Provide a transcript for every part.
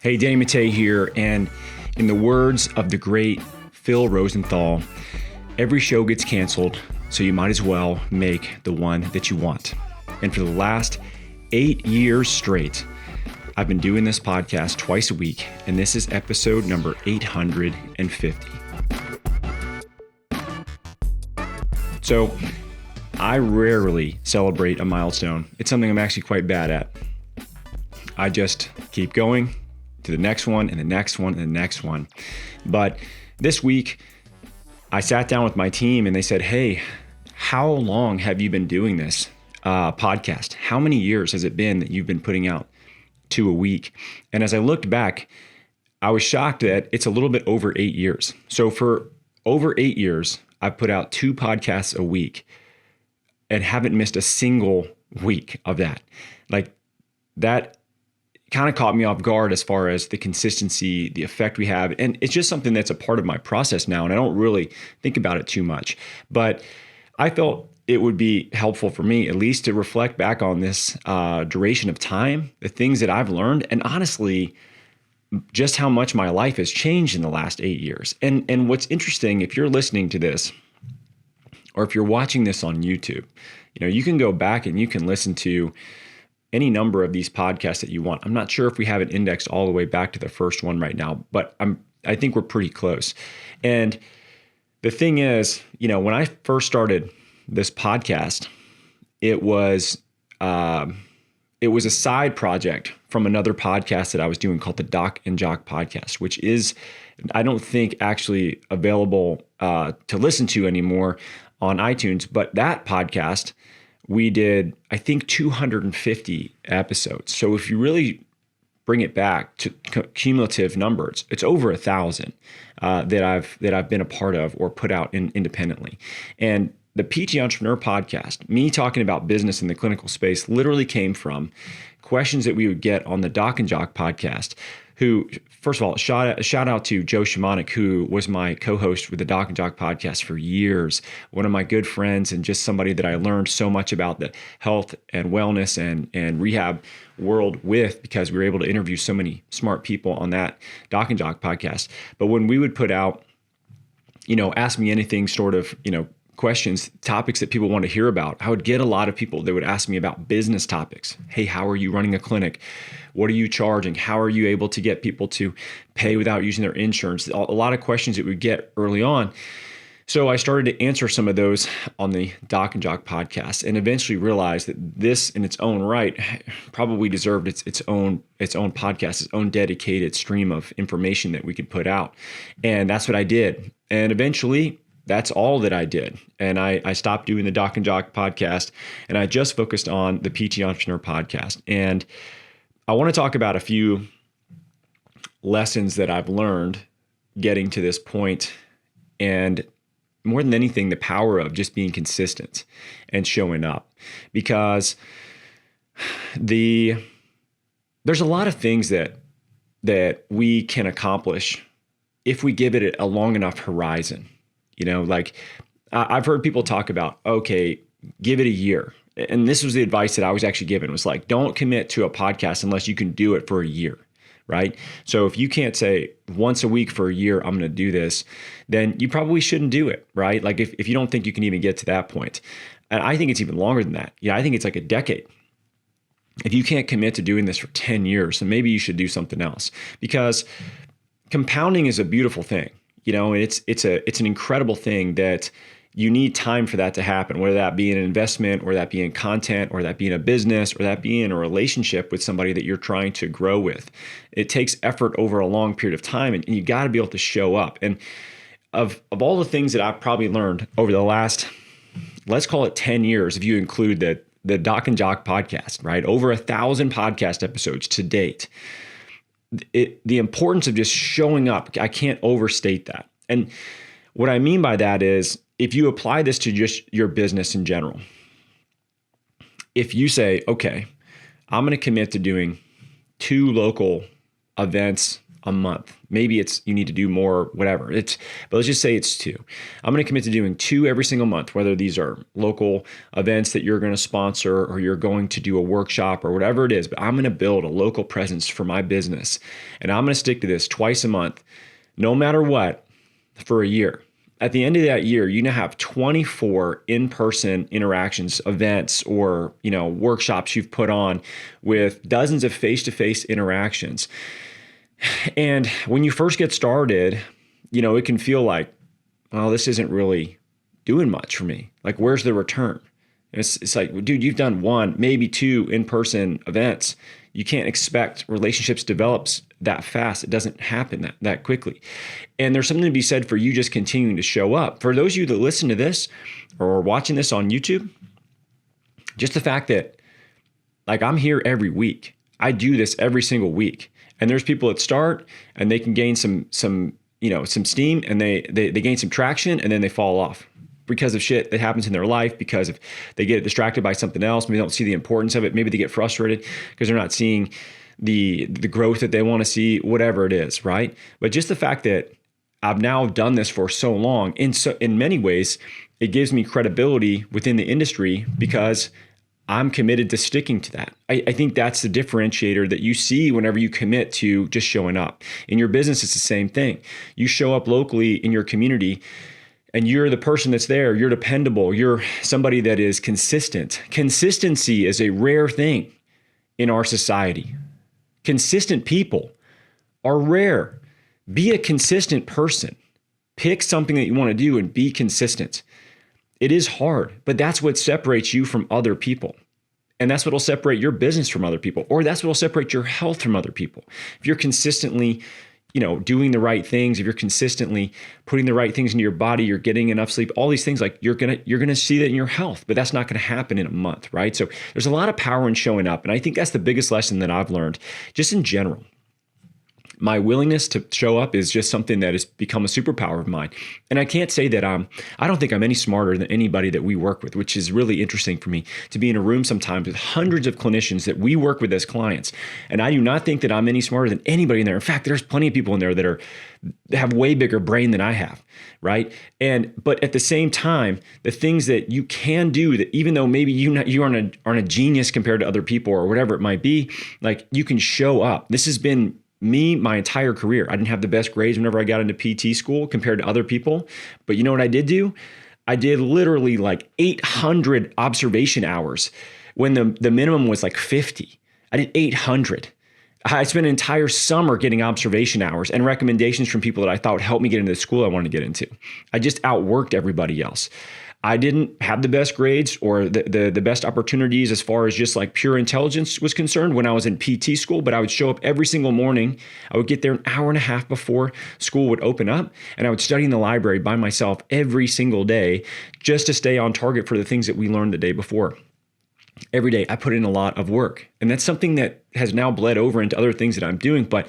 Hey, Danny Mattei here, and in the words of the great Phil Rosenthal, every show gets canceled, so you might as well make the one that you want. And for the last 8 years straight, I've been doing this podcast twice a week, and this is episode number 850. So I rarely celebrate a milestone. It's something I'm actually quite bad at. I just keep going to the next one and the next one and the next one. But this week, I sat down with my team and they said, hey, how long have you been doing this podcast? How many years has it been that you've been putting out 2 a week? And as I looked back, I was shocked that it's a little bit over 8 years. So for over 8 years, I've put out 2 podcasts a week and haven't missed a single week of that. Like, that kind of caught me off guard as far as the consistency, the effect we have. And it's just something that's a part of my process now. And I don't really think about it too much. But I felt it would be helpful for me at least to reflect back on this duration of time, the things that I've learned, and honestly, just how much my life has changed in the last 8 years. And what's interesting, if you're listening to this, or if you're watching this on YouTube, you can go back and you can listen to any number of these podcasts that you want. I'm not sure if we have it indexed all the way back to the first one right now, but I think we're pretty close. And the thing is, when I first started this podcast, it was a side project from another podcast that I was doing called the Doc and Jock podcast, which is, I don't think actually available to listen to anymore on iTunes. But that podcast, we did, I think, 250 episodes. So if you really bring it back to cumulative numbers, it's over 1,000 that I've been a part of or put out independently. And the PT Entrepreneur podcast, me talking about business in the clinical space, literally came from questions that we would get on the Doc and Jock podcast. Who, first of all, shout out to Joe Shimonik, who was my co-host with the Doc and Jock podcast for years. One of my good friends and just somebody that I learned so much about the health and wellness and rehab world with, because we were able to interview so many smart people on that Doc and Jock podcast. But when we would put out, ask me anything sort of, questions, topics that people want to hear about, I would get a lot of people that would ask me about business topics. Hey, how are you running a clinic? What are you charging? How are you able to get people to pay without using their insurance? A lot of questions that we get early on. So I started to answer some of those on the Doc and Jock podcast, and eventually realized that this in its own right probably deserved its own podcast, its own dedicated stream of information that we could put out. And that's what I did. And eventually, that's all that I did. And I stopped doing the Doc and Jock podcast, and I just focused on the PT Entrepreneur podcast. And I want to talk about a few lessons that I've learned getting to this point, and more than anything, the power of just being consistent and showing up. Because there's a lot of things that we can accomplish if we give it a long enough horizon. Like I've heard people talk about, okay, give it a year. And this was the advice that I was actually given, was like, don't commit to a podcast unless you can do it for a year, right? So if you can't say once a week for a year, I'm going to do this, then you probably shouldn't do it, right? Like if you don't think you can even get to that point. And I think it's even longer than that. I think it's like a decade. If you can't commit to doing this for 10 years, then maybe you should do something else, because compounding is a beautiful thing. And it's an incredible thing that you need time for that to happen, whether that be an investment, or that be in content, or that be in a business, or that be in a relationship with somebody that you're trying to grow with. It takes effort over a long period of time, and you got to be able to show up. And of all the things that I've probably learned over the last, let's call it 10 years, if you include the Doc and Jock podcast, right? Over 1,000 podcast episodes to date. The importance of just showing up, I can't overstate that. And what I mean by that is, if you apply this to just your business in general, if you say, okay, I'm going to commit to doing 2 local events a month. Maybe it's you need to do more, whatever. But let's just say it's 2. I'm going to commit to doing 2 every single month, whether these are local events that you're going to sponsor or you're going to do a workshop or whatever it is. But I'm going to build a local presence for my business. And I'm going to stick to this twice a month, no matter what, for a year. At the end of that year, you now have 24 in-person interactions, events, or workshops you've put on with dozens of face-to-face interactions. And when you first get started, it can feel like, well, this isn't really doing much for me. Like, where's the return? And it's like, well, dude, you've done 1, maybe 2 in-person events. You can't expect relationships develops that fast. It doesn't happen that quickly. And there's something to be said for you just continuing to show up. For those of you that listen to this or are watching this on YouTube, just the fact that, like, I'm here every week. I do this every single week. And there's people that start and they can gain some steam, and they gain some traction, and then they fall off because of shit that happens in their life, because if they get distracted by something else, maybe they don't see the importance of it. Maybe they get frustrated because they're not seeing the growth that they want to see, whatever it is, right? But just the fact that I've now done this for so long, in many ways, it gives me credibility within the industry because I'm committed to sticking to that. I think that's the differentiator that you see whenever you commit to just showing up. In your business, it's the same thing. You show up locally in your community, and you're the person that's there. You're dependable. You're somebody that is consistent. Consistency is a rare thing in our society. Consistent people are rare. Be a consistent person. Pick something that you want to do and be consistent. It is hard, but that's what separates you from other people. And that's what will separate your business from other people, or that's what will separate your health from other people. If you're consistently doing the right things, if you're consistently putting the right things into your body, you're getting enough sleep, all these things, like you're gonna see that in your health, but that's not gonna happen in a month, right? So there's a lot of power in showing up. And I think that's the biggest lesson that I've learned just in general. My willingness to show up is just something that has become a superpower of mine. And I can't say that I don't think I'm any smarter than anybody that we work with, which is really interesting for me to be in a room sometimes with hundreds of clinicians that we work with as clients. And I do not think that I'm any smarter than anybody in there. In fact, there's plenty of people in there that have way bigger brain than I have, right? But at the same time, the things that you can do, that even though maybe you aren't a genius compared to other people or whatever it might be, like, you can show up. This has been me my entire career. I didn't have the best grades whenever I got into PT school compared to other people. But you know what I did do? I did literally like 800 observation hours when the minimum was like 50. I did 800. I spent an entire summer getting observation hours and recommendations from people that I thought would help me get into the school I wanted to get into. I just outworked everybody else. I didn't have the best grades or the best opportunities as far as just like pure intelligence was concerned when I was in PT school, but I would show up every single morning. I would get there an hour and a half before school would open up, and I would study in the library by myself every single day just to stay on target for the things that we learned the day before. Every day I put in a lot of work, and that's something that has now bled over into other things that I'm doing. But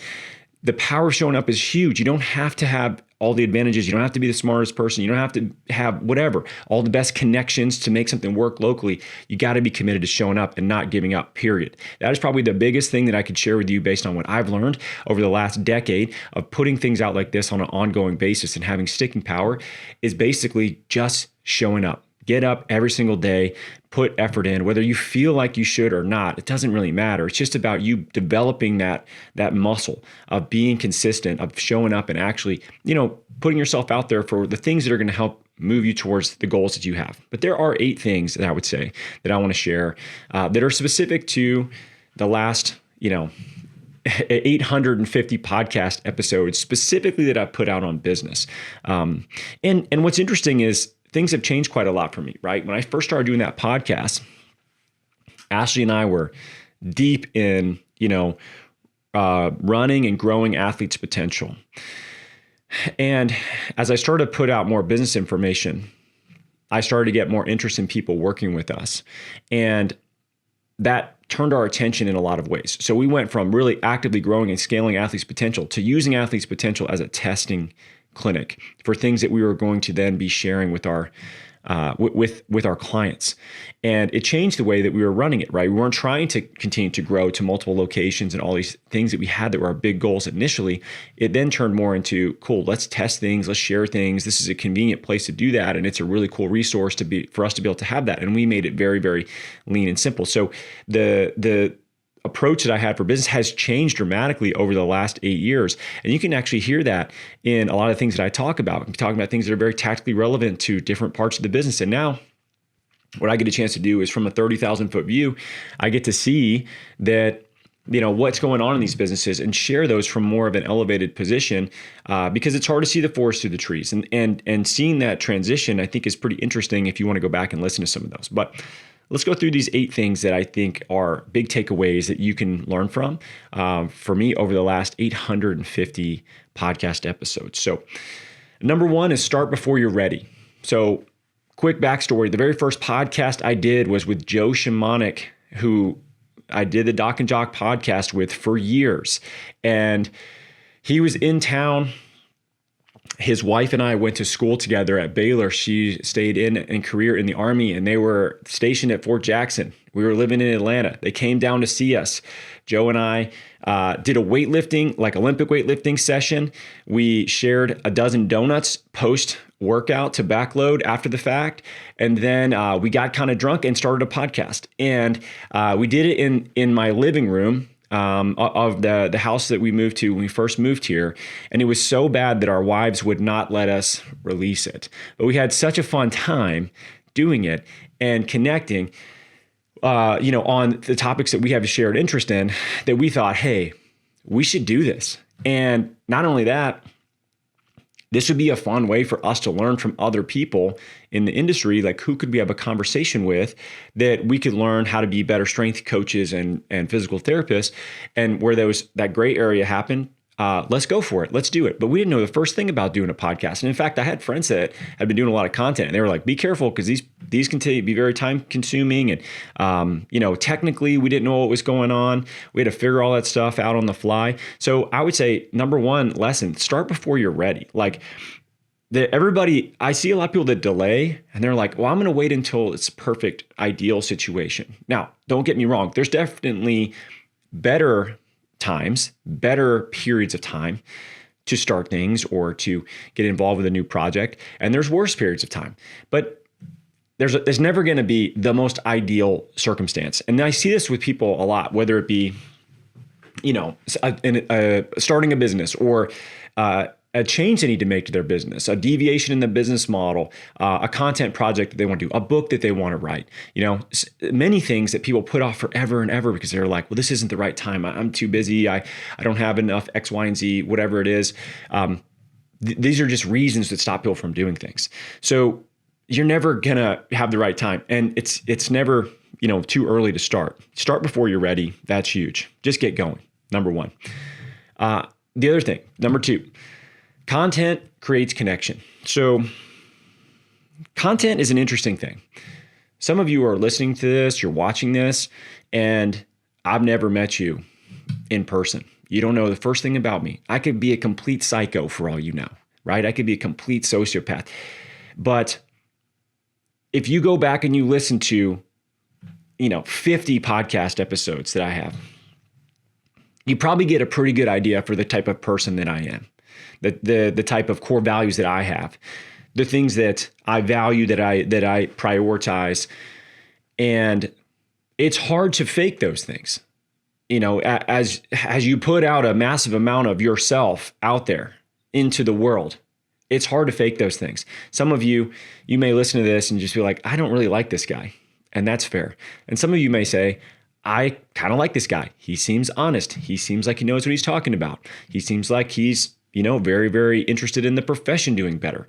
the power of showing up is huge. You don't have to have all the advantages. You don't have to be the smartest person. You don't have to have whatever, all the best connections to make something work locally. You got to be committed to showing up and not giving up, period. That is probably the biggest thing that I could share with you based on what I've learned over the last decade of putting things out like this on an ongoing basis and having sticking power, is basically just showing up. Get up every single day, put effort in, whether you feel like you should or not. It doesn't really matter. It's just about you developing that muscle of being consistent, of showing up and actually, putting yourself out there for the things that are going to help move you towards the goals that you have. But there are 8 things that I would say that I want to share that are specific to the last, 850 podcast episodes specifically that I put out on business. And what's interesting is, things have changed quite a lot for me, right? When I first started doing that podcast, Ashley and I were deep in, running and growing athletes' potential. And as I started to put out more business information, I started to get more interest in people working with us. And that turned our attention in a lot of ways. So we went from really actively growing and scaling athletes' potential to using athletes' potential as a testing clinic for things that we were going to then be sharing with our with our clients. And it changed the way that we were running it, right? We weren't trying to continue to grow to multiple locations and all these things that we had that were our big goals initially. It then turned more into, cool, let's test things, let's share things. This is a convenient place to do that. And it's a really cool resource for us to be able to have that. And we made it very, very lean and simple. So the approach that I had for business has changed dramatically over the last 8 years. And you can actually hear that in a lot of things that I talk about. I'm talking about things that are very tactically relevant to different parts of the business. And now what I get a chance to do is from a 30,000 foot view, I get to see that, what's going on in these businesses and share those from more of an elevated position, because it's hard to see the forest through the trees. And seeing that transition, I think, is pretty interesting if you want to go back and listen to some of those. But let's go through these 8 things that I think are big takeaways that you can learn from, for me, over the last 850 podcast episodes. So number 1 is start before you're ready. So quick backstory. The very first podcast I did was with Joe Shimonik, who I did the Doc and Jock podcast with for years. And he was in town. His wife and I went to school together at Baylor. She stayed in career in the Army, and they were stationed at Fort Jackson. We were living in Atlanta. They came down to see us. Joe and I did a weightlifting, like Olympic weightlifting session. We shared a dozen donuts post-workout to backload after the fact. And then we got kind of drunk and started a podcast. And we did it in my living room of the house that we moved to when we first moved here. And it was so bad that our wives would not let us release it. But we had such a fun time doing it and connecting, on the topics that we have a shared interest in, that we thought, hey, we should do this. And not only that, this would be a fun way for us to learn from other people in the industry, like who could we have a conversation with that we could learn how to be better strength coaches and physical therapists. And where that gray area happened, let's go for it. Let's do it. But we didn't know the first thing about doing a podcast. And in fact, I had friends that had been doing a lot of content, and they were like, be careful, because these can be very time consuming. And, technically we didn't know what was going on. We had to figure all that stuff out on the fly. So I would say number 1 lesson, start before you're ready. Like I see a lot of people that delay, and they're like, well, I'm going to wait until it's a perfect, ideal situation. Now, don't get me wrong. There's definitely better times, better periods of time to start things or to get involved with a new project. And there's worse periods of time, but there's never going to be the most ideal circumstance. And I see this with people a lot, whether it be, starting a business or a change they need to make to their business, a deviation in the business model, a content project that they want to do, a book that they want to write, many things that people put off forever and ever because they're like, well, this isn't the right time. I'm too busy. I don't have enough X, Y, and Z, whatever it is. These are just reasons that stop people from doing things. So you're never going to have the right time. And it's never, too early to start. Start before you're ready. That's huge. Just get going. Number 1. The other thing, number 2, content creates connection. So content is an interesting thing. Some of you are listening to this, you're watching this, and I've never met you in person. You don't know the first thing about me. I could be a complete psycho for all you know, right? I could be a complete sociopath. But if you go back and you listen to, 50 podcast episodes that I have, you probably get a pretty good idea for the type of person that I am. The type of core values that I have, the things that I value, that I prioritize. And it's hard to fake those things. As you put out a massive amount of yourself out there into the world, it's hard to fake those things. Some of you may listen to this and just be like, I don't really like this guy. And that's fair. And some of you may say, I kind of like this guy. He seems honest. He seems like he knows what he's talking about. He seems like he's very, very interested in the profession doing better.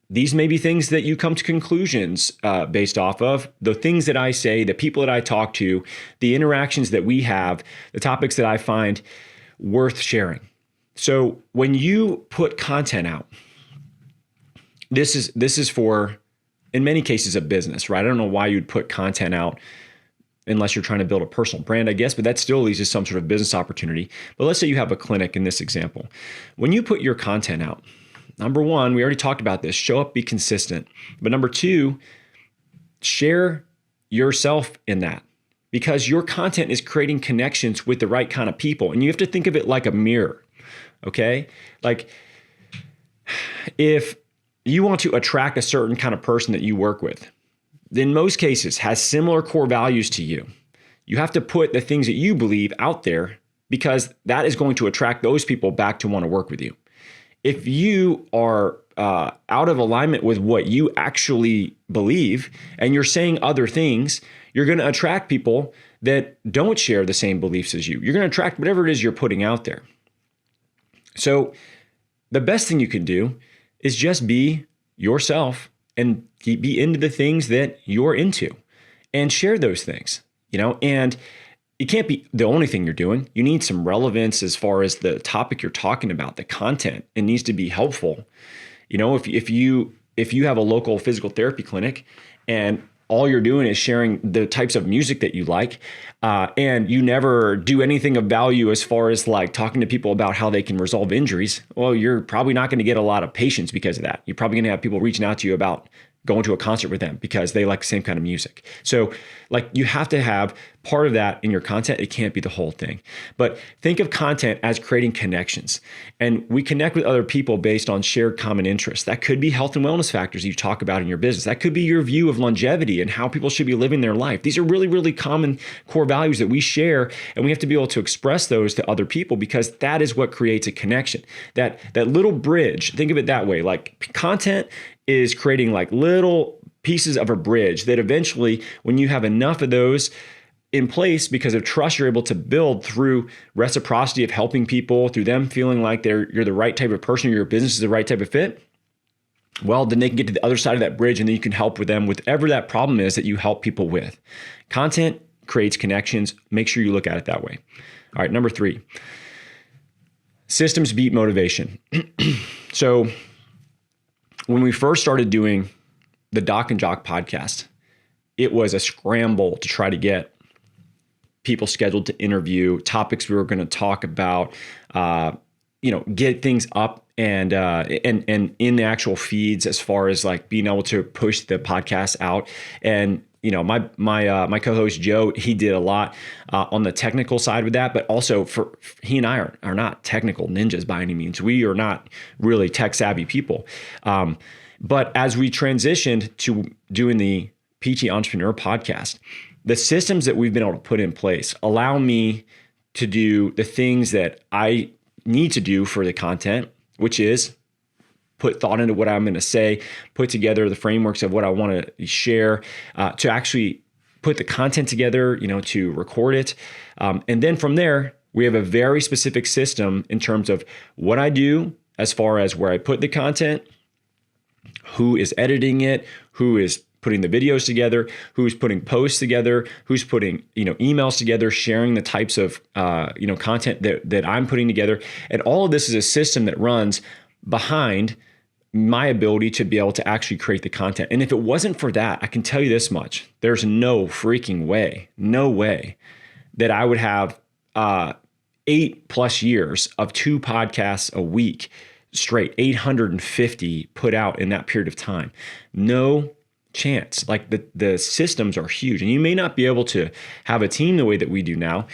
These may be things that you come to conclusions based off of the things that I say, the people that I talk to, the interactions that we have, the topics that I find worth sharing. So when you put content out, this is for, in many cases, a business, right? I don't know why you'd put content out unless you're trying to build a personal brand, I guess, but that still leads to some sort of business opportunity. But let's say you have a clinic in this example. When you put your content out, number one, we already talked about this, show up, be consistent. But number two, share yourself in that, because your content is creating connections with the right kind of people. And you have to think of it like a mirror, okay? Like if you want to attract a certain kind of person that you work with, in most cases has similar core values to you, you have to put the things that you believe out there, because that is going to attract those people back to want to work with you. If you are out of alignment with what you actually believe and you're saying other things, you're going to attract people that don't share the same beliefs as you. You're going to attract whatever it is you're putting out there. So the best thing you can do is just be yourself and be into the things that you're into and share those things, and it can't be the only thing you're doing. You need some relevance as far as the topic you're talking about, the content. It needs to be helpful. If you have a local physical therapy clinic and all you're doing is sharing the types of music that you like, and you never do anything of value as far as like talking to people about how they can resolve injuries, well, you're probably not going to get a lot of patients because of that. You're probably going to have people reaching out to you about going to a concert with them because they like the same kind of music. So like you have to have part of that in your content. It can't be the whole thing. But think of content as creating connections. And we connect with other people based on shared common interests. That could be health and wellness factors you talk about in your business. That could be your view of longevity and how people should be living their life. These are really, really common core values that we share, and we have to be able to express those to other people, because that is what creates a connection. That little bridge, think of it that way. Like content is creating like little pieces of a bridge that eventually, when you have enough of those in place because of trust you're able to build through reciprocity of helping people, through them feeling like you're the right type of person, or your business is the right type of fit, well, then they can get to the other side of that bridge, and then you can help with them with whatever that problem is that you help people with. Content creates connections. Make sure you look at it that way. All right, number 3, systems beat motivation. So when we first started doing the Doc and Jock podcast, it was a scramble to try to get people scheduled to interview, topics we were going to talk about, get things up and in the actual feeds, as far as like being able to push the podcast out. And my co-host Joe, he did a lot on the technical side with that, but also he and I are not technical ninjas by any means. We are not really tech savvy people. But as we transitioned to doing the PT Entrepreneur podcast, the systems that we've been able to put in place allow me to do the things that I need to do for the content, which is put thought into what I'm going to say, put together the frameworks of what I want to share, to actually put the content together, to record it. And then from there, we have a very specific system in terms of what I do as far as where I put the content, who is editing it, who is putting the videos together, who's putting posts together, who's putting, emails together, sharing the types of, content that I'm putting together. And all of this is a system that runs behind my ability to be able to actually create the content. And if it wasn't for that, I can tell you this much: there's no way that I would have 8+ years of 2 podcasts a week straight, 850 put out in that period of time. No chance. Like the systems are huge, and you may not be able to have a team the way that we do now.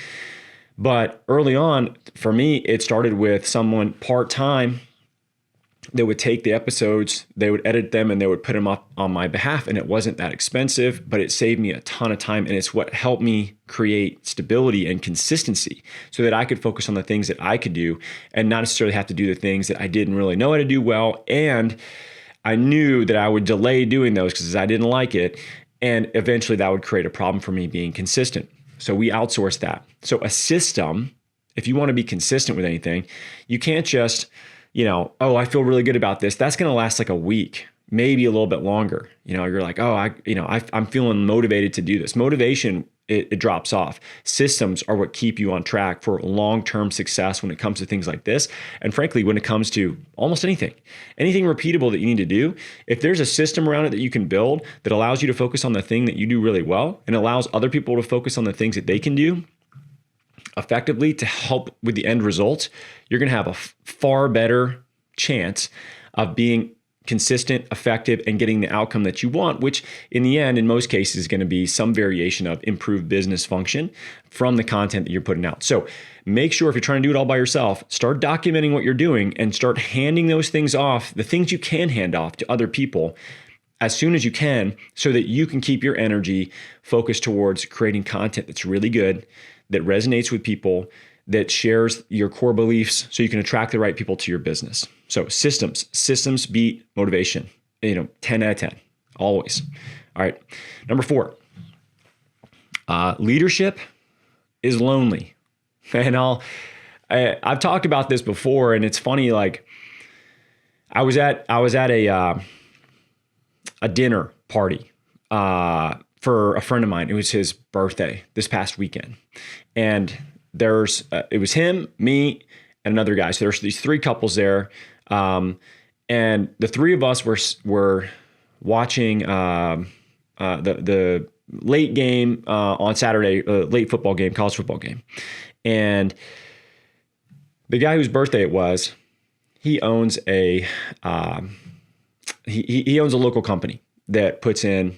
But early on, for me, it started with someone part-time that would take the episodes, they would edit them, and they would put them up on my behalf. And it wasn't that expensive, but it saved me a ton of time. And it's what helped me create stability and consistency so that I could focus on the things that I could do and not necessarily have to do the things that I didn't really know how to do well. And I knew that I would delay doing those because I didn't like it. And eventually that would create a problem for me being consistent. So we outsourced that. So a system, if you want to be consistent with anything, you can't just, I feel really good about this. That's going to last like a week, maybe a little bit longer. You're like, I'm feeling motivated to do this. Motivation, it drops off. Systems are what keep you on track for long-term success when it comes to things like this. And frankly, when it comes to almost anything repeatable that you need to do, if there's a system around it that you can build that allows you to focus on the thing that you do really well and allows other people to focus on the things that they can do effectively to help with the end result, you're going to have a far better chance of being consistent, effective, and getting the outcome that you want, which in the end, in most cases, is going to be some variation of improved business function from the content that you're putting out. So make sure if you're trying to do it all by yourself, start documenting what you're doing and start handing those things off, the things you can hand off to other people as soon as you can, so that you can keep your energy focused towards creating content that's really good, that resonates with people, that shares your core beliefs so you can attract the right people to your business. So systems beat motivation, 10 out of 10, always. All right. Number 4, leadership is lonely. And I've talked about this before, and it's funny. Like I was at a dinner party for a friend of mine. It was his birthday this past weekend, and it was him, me, and another guy. So there's these 3 couples there, and the 3 of us were watching the late game on Saturday, late football game, college football game, and the guy whose birthday it was, he owns he owns a local company that puts in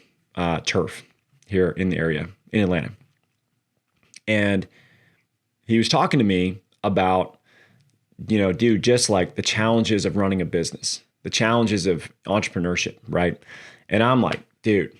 turf here in the area in Atlanta, and he was talking to me about, dude, just like the challenges of running a business, the challenges of entrepreneurship, right? And I'm like, dude,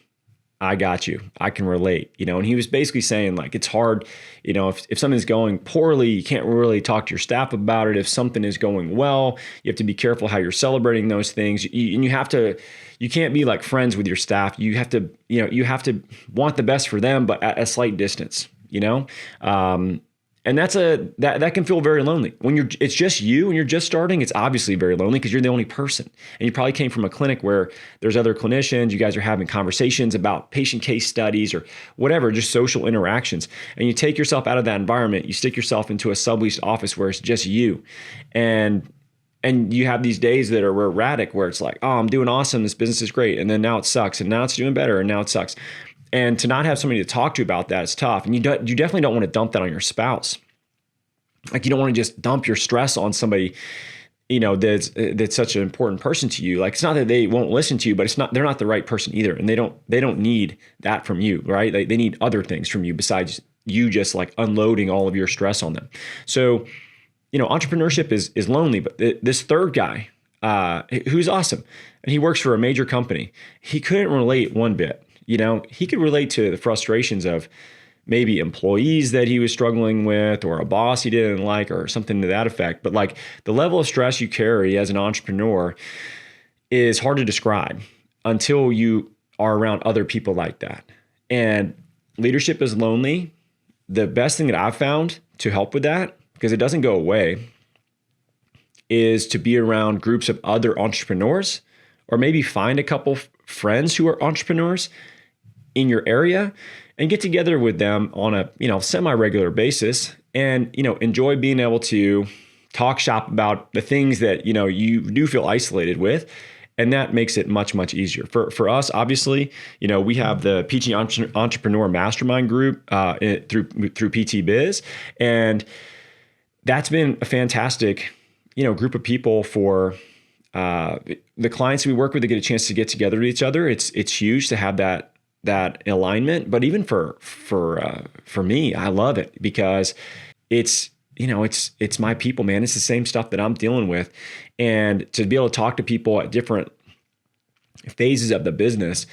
I got you. I can relate, and he was basically saying like, it's hard, if something's going poorly, you can't really talk to your staff about it. If something is going well, you have to be careful how you're celebrating those things. And you can't be like friends with your staff. You have to, you have to want the best for them, but at a slight distance, and that can feel very lonely when it's just you and you're just starting. It's obviously very lonely because you're the only person, and you probably came from a clinic where there's other clinicians. You guys are having conversations about patient case studies or whatever, just social interactions. And you take yourself out of that environment. You stick yourself into a subleased office where it's just you, and you have these days that are erratic where it's like, oh, I'm doing awesome. This business is great. And then now it sucks. And now it's doing better. And now it sucks. And to not have somebody to talk to about that is tough. And you definitely don't want to dump that on your spouse. Like you don't want to just dump your stress on somebody, that's such an important person to you. Like it's not that they won't listen to you, but they're not the right person either. And they don't need that from you, right? They need other things from you besides you just like unloading all of your stress on them. So, entrepreneurship is lonely, but this third guy, who's awesome, and he works for a major company, he couldn't relate one bit. He could relate to the frustrations of maybe employees that he was struggling with, or a boss he didn't like, or something to that effect. But like the level of stress you carry as an entrepreneur is hard to describe until you are around other people like that. And leadership is lonely. The best thing that I've found to help with that, because it doesn't go away, is to be around groups of other entrepreneurs, or maybe find a couple friends who are entrepreneurs in your area and get together with them on a semi-regular basis, and enjoy being able to talk shop about the things that you do feel isolated with. And that makes it much, much easier. For us, obviously, we have the PT Entrepreneur Mastermind group through PT Biz, and that's been a fantastic group of people for the clients we work with to get a chance to get together with each other. It's huge to have that alignment. But even for me, I love it because it's my people, man. It's the same stuff that I'm dealing with. And to be able to talk to people at different phases of the business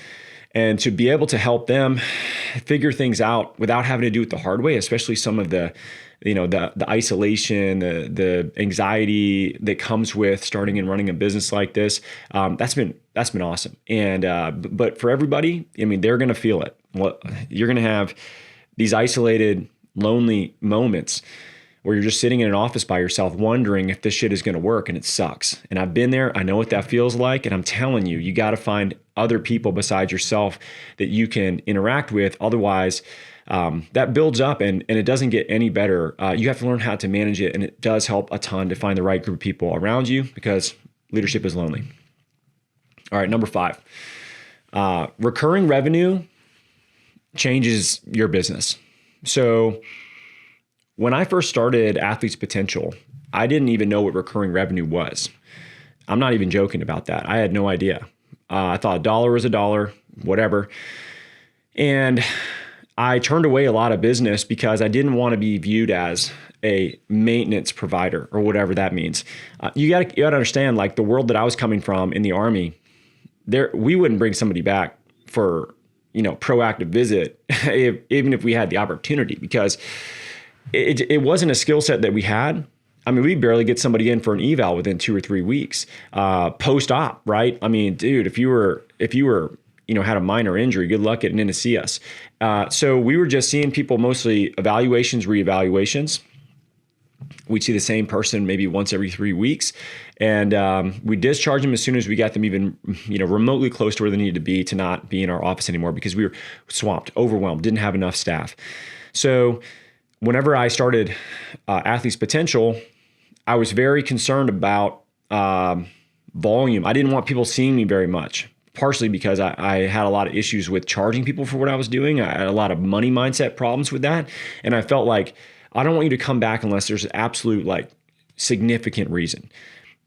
and to be able to help them figure things out without having to do it the hard way, especially some of the isolation, the anxiety that comes with starting and running a business like this. That's been awesome. And but for everybody, they're going to feel it. You're going to have these isolated, lonely moments where you're just sitting in an office by yourself wondering if this shit is going to work, and it sucks. And I've been there. I know what that feels like. And I'm telling you, you got to find other people besides yourself that you can interact with. Otherwise, that builds up and it doesn't get any better. You have to learn how to manage it. And it does help a ton to find the right group of people around you, because leadership is lonely. All right, number 5, recurring revenue changes your business. So when I first started Athletes Potential, I didn't even know what recurring revenue was. I'm not even joking about that. I had no idea. I thought a dollar was a dollar, whatever. And I turned away a lot of business because I didn't want to be viewed as a maintenance provider or whatever that means. You gotta understand, like the world that I was coming from in the Army, we wouldn't bring somebody back for, proactive visit, even if we had the opportunity, because it wasn't a skill set that we had. I mean, we barely get somebody in for an eval within 2 or 3 weeks, post-op, right? I mean, dude, if you were, had a minor injury, good luck getting in to see us. So we were just seeing people, mostly evaluations, reevaluations. We'd see the same person maybe once every 3 weeks, and we discharge them as soon as we got them even, remotely close to where they needed to be to not be in our office anymore, because we were swamped, overwhelmed, didn't have enough staff. So whenever I started Athletes Potential, I was very concerned about volume. I didn't want people seeing me very much, partially because I had a lot of issues with charging people for what I was doing. I had a lot of money mindset problems with that. And I felt like, I don't want you to come back unless there's an absolute significant reason,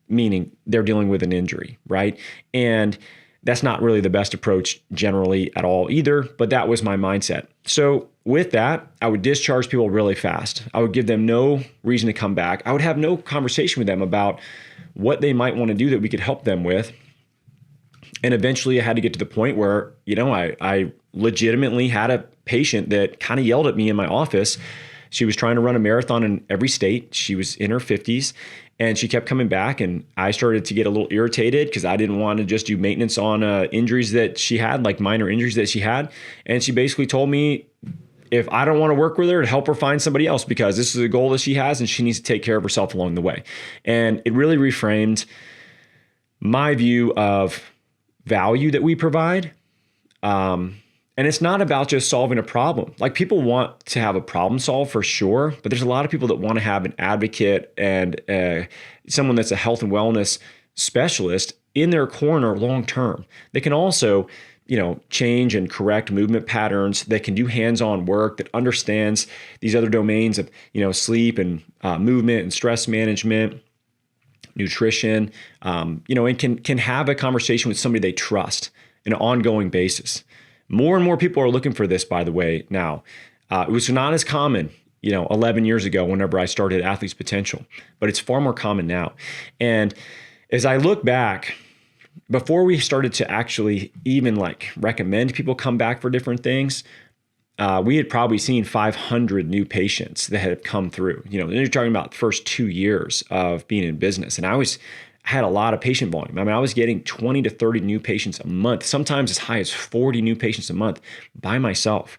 meaning they're dealing with an injury, right? And that's not really the best approach generally at all either, but that was my mindset. So with that, I would discharge people really fast. I would give them no reason to come back. I would have no conversation with them about what they might want to do that we could help them with. And eventually I had to get to the point where, I legitimately had a patient that kind of yelled at me in my office. She was trying to run a marathon in every state. She was in her 50s, and she kept coming back. And I started to get a little irritated because I didn't want to just do maintenance on injuries that she had, like minor injuries that she had. And she basically told me, if I don't want to work with her, to help her find somebody else, because this is a goal that she has and she needs to take care of herself along the way. And it really reframed my view of value that we provide. And it's not about just solving a problem. Like, people want to have a problem solved for sure, but there's a lot of people that want to have an advocate and someone that's a health and wellness specialist in their corner long term. They can also, change and correct movement patterns, that can do hands-on work, that understands these other domains of, sleep and movement and stress management, nutrition, and can have a conversation with somebody they trust on an ongoing basis. More and more people are looking for this, by the way, now. It was not as common, 11 years ago whenever I started Athletes Potential, but it's far more common now. And as I look back, before we started to actually even recommend people come back for different things, we had probably seen 500 new patients that had come through. You're talking about the first 2 years of being in business. And I had a lot of patient volume. I mean, I was getting 20 to 30 new patients a month, sometimes as high as 40 new patients a month by myself.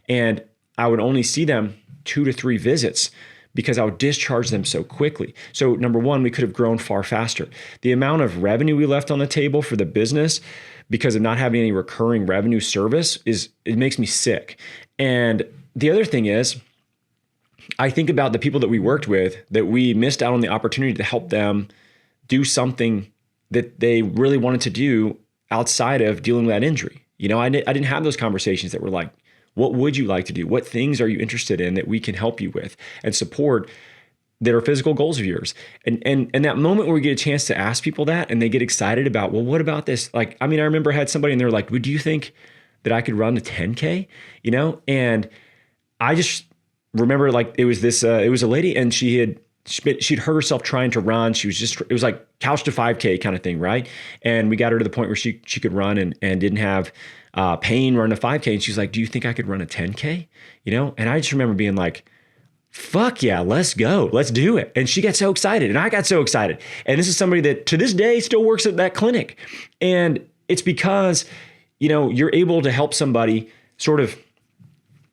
And I would only see them 2 to 3 visits because I would discharge them so quickly. So number one, we could have grown far faster. The amount of revenue we left on the table for the business because of not having any recurring revenue service it makes me sick. And the other thing is, I think about the people that we worked with, that we missed out on the opportunity to help them do something that they really wanted to do outside of dealing with that injury. I didn't have those conversations that were like, what would you like to do? What things are you interested in that we can help you with and support that are physical goals of yours? And that moment where we get a chance to ask people that, and they get excited about, well, what about this? I remember I had somebody and they're like, well, do you think that I could run the 10K? And I just remember it was a lady, and she'd hurt herself trying to run. It was like couch to 5K kind of thing, right? And we got her to the point where she could run and didn't have pain running a 5K. And she's like, do you think I could run a 10K? And I just remember being like, fuck yeah, let's go. Let's do it. And she got so excited, and I got so excited. And this is somebody that to this day still works at that clinic. And it's because, you're able to help somebody sort of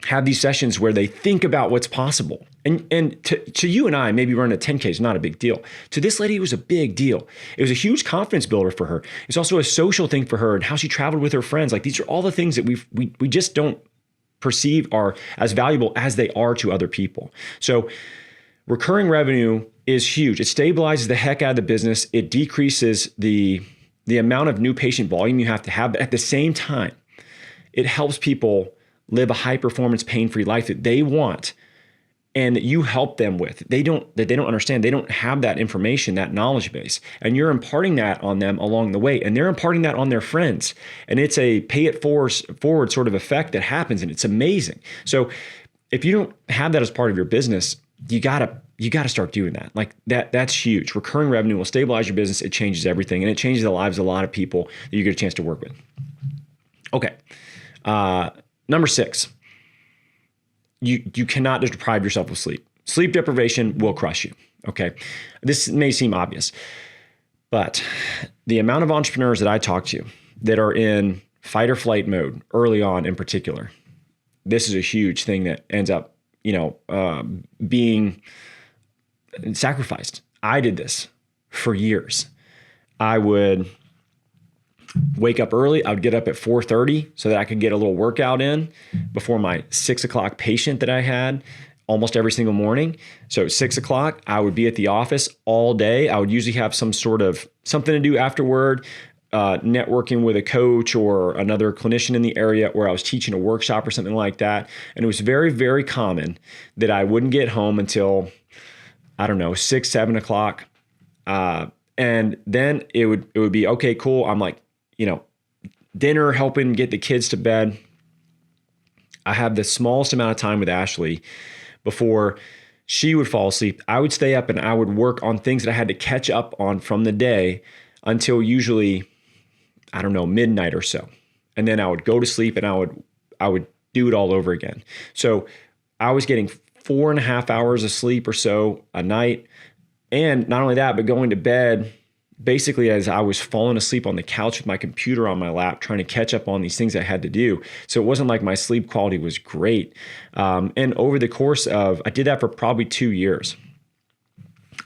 have these sessions where they think about what's possible. And to you and I, maybe running a 10K is not a big deal. To this lady, it was a big deal. It was a huge confidence builder for her. It's also a social thing for her, and how she traveled with her friends. These are all the things that we just don't perceive are as valuable as they are to other people. So recurring revenue is huge. It stabilizes the heck out of the business. It decreases the amount of new patient volume you have to have. But at the same time, it helps people live a high performance, pain-free life that they want and that you help them with. They don't understand. They don't have that information, that knowledge base. And you're imparting that on them along the way. And they're imparting that on their friends. And it's a pay it forward sort of effect that happens. And it's amazing. So if you don't have that as part of your business, you gotta start doing that. Like that's huge. Recurring revenue will stabilize your business. It changes everything. And it changes the lives of a lot of people that you get a chance to work with. Okay. Number 6. You cannot deprive yourself of sleep. Sleep deprivation will crush you. Okay. This may seem obvious, but the amount of entrepreneurs that I talk to that are in fight or flight mode early on in particular, this is a huge thing that ends up, being sacrificed. I did this for years. I would wake up early. I would get up at 4:30 so that I could get a little workout in before my 6 o'clock patient that I had almost every single morning. So 6 o'clock, I would be at the office all day. I would usually have some sort of something to do afterward, networking with a coach or another clinician in the area, where I was teaching a workshop or something like that. And it was very, very common that I wouldn't get home until, 6, 7 o'clock. And then it would be, okay, cool. I'm like, dinner, helping get the kids to bed. I have the smallest amount of time with Ashley before she would fall asleep. I would stay up and I would work on things that I had to catch up on from the day until usually, midnight or so. And then I would go to sleep and I would do it all over again. So I was getting 4.5 hours of sleep or so a night. And not only that, but going to bed basically as I was falling asleep on the couch with my computer on my lap, trying to catch up on these things I had to do. So it wasn't like my sleep quality was great. And over the course of, I did that for probably 2 years.